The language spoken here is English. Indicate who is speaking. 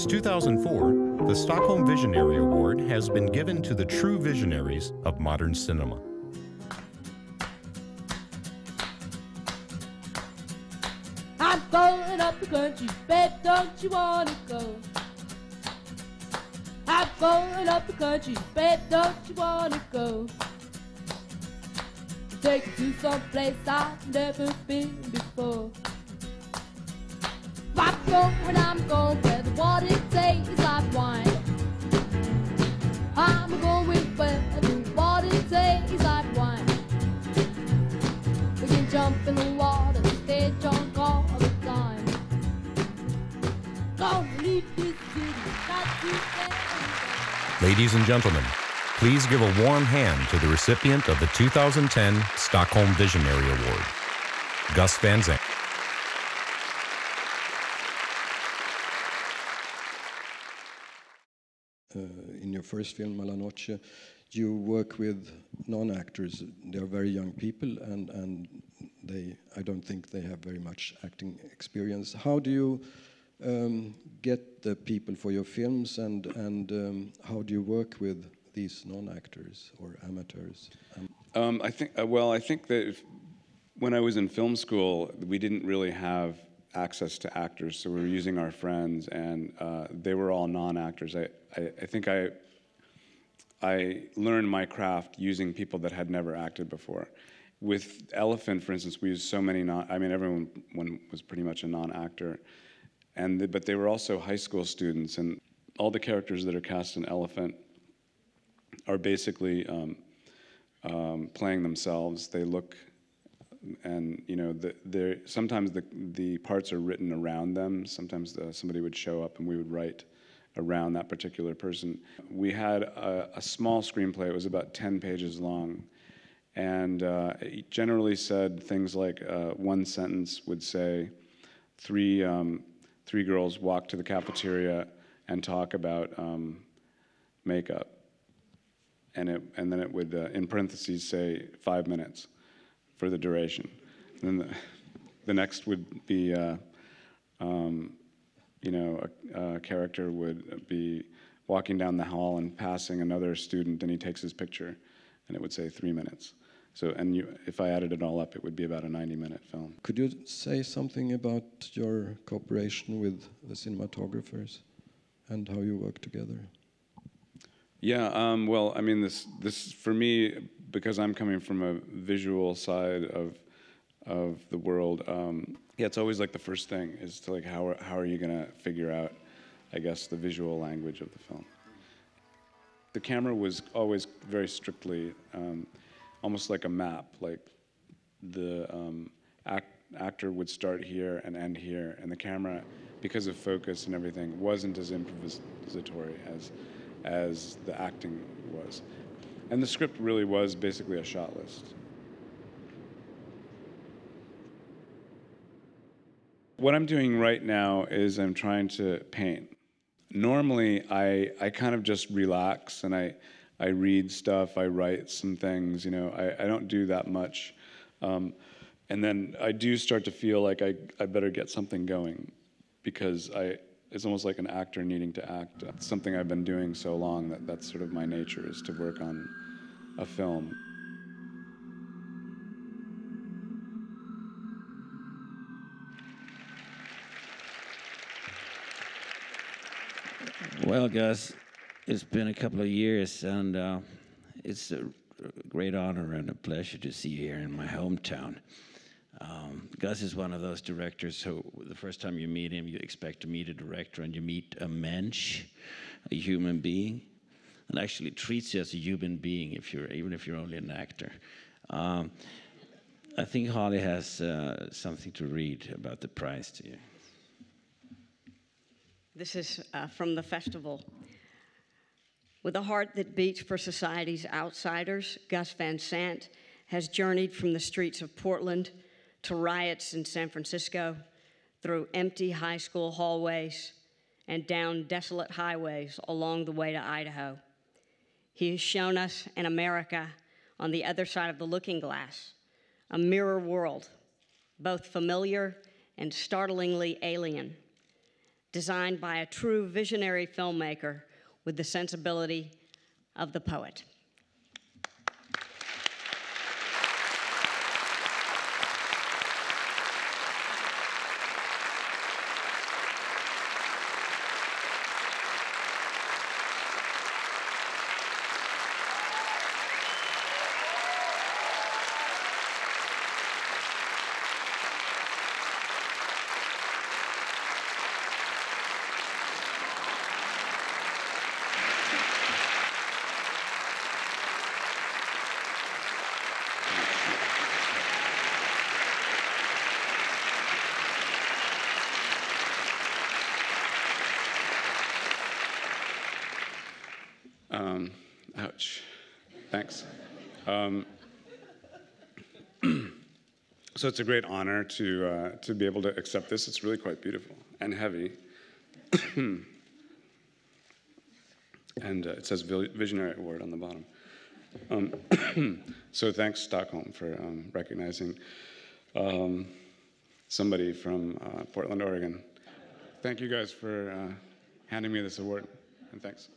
Speaker 1: Since 2004, the Stockholm Visionary Award has been given to the true visionaries of modern cinema.
Speaker 2: I'm going up the country, bet don't you wanna go? I'm going up the country, bet don't you wanna go? Take you to some place I've never been before. I'm going where the water tastes like wine. I'm going where the water tastes like wine. We can jump in the water, stay drunk all the time. Don't leave this city, not too far.
Speaker 1: Ladies and gentlemen, please give a warm hand to the recipient of the 2010 Stockholm Visionary Award, Gus Van Sant.
Speaker 3: In your first film, Mala Noche, you work with non-actors. They are very young people, and I don't think they have very much acting experience. How do you get the people for your films, and how do you work with these non-actors or amateurs?
Speaker 4: I think that when I was in film school, we didn't really have access to actors, so we were using our friends, and they were all non-actors. I think I learned my craft using people that had never acted before. With Elephant, for instance, we used so many everyone was pretty much a non-actor, but they were also high school students, and all the characters that are cast in Elephant are basically playing themselves. They look, and sometimes the parts are written around them. Sometimes somebody would show up and we would write around that particular person. We had a small screenplay. It was about 10 pages long, and it generally said things like one sentence would say, three girls walk to the cafeteria and talk about makeup, and then it would in parentheses say 5 minutes for the duration. And then the next would be a character would be walking down the hall and passing another student, and he takes his picture, and it would say 3 minutes. So, if I added it all up, it would be about a 90-minute film.
Speaker 3: Could you say something about your cooperation with the cinematographers and how you work together?
Speaker 4: Yeah, well, I mean, this for me, because I'm coming from a visual side of the world, yeah, it's always like the first thing is to like how are you gonna figure out, I guess, the visual language of the film. The camera was always very strictly, almost like a map. Like the actor would start here and end here, and the camera, because of focus and everything, wasn't as improvisatory as the acting was. And the script really was basically a shot list. What I'm doing right now is I'm trying to paint. Normally, I kind of just relax and I read stuff, I write some things, I don't do that much. And then I do start to feel like I better get something going, because it's almost like an actor needing to act. It's something I've been doing so long that's sort of my nature, is to work on a film.
Speaker 5: Well, Gus, it's been a couple of years, and it's a great honor and a pleasure to see you here in my hometown. Gus is one of those directors who, the first time you meet him, you expect to meet a director, and you meet a mensch, a human being, and actually treats you as a human being even if you're only an actor. I think Holly has something to read about the prize to you.
Speaker 6: This is from the festival. With a heart that beats for society's outsiders, Gus Van Sant has journeyed from the streets of Portland to riots in San Francisco, through empty high school hallways, and down desolate highways along the way to Idaho. He has shown us an America on the other side of the looking glass, a mirror world, both familiar and startlingly alien. designed by a true visionary filmmaker with the sensibility of the poet.
Speaker 4: Ouch. Thanks. So it's a great honor to be able to accept this. It's really quite beautiful and heavy. And it says Visionary Award on the bottom. So thanks, Stockholm, for recognizing somebody from Portland, Oregon. Thank you guys for handing me this award, and thanks.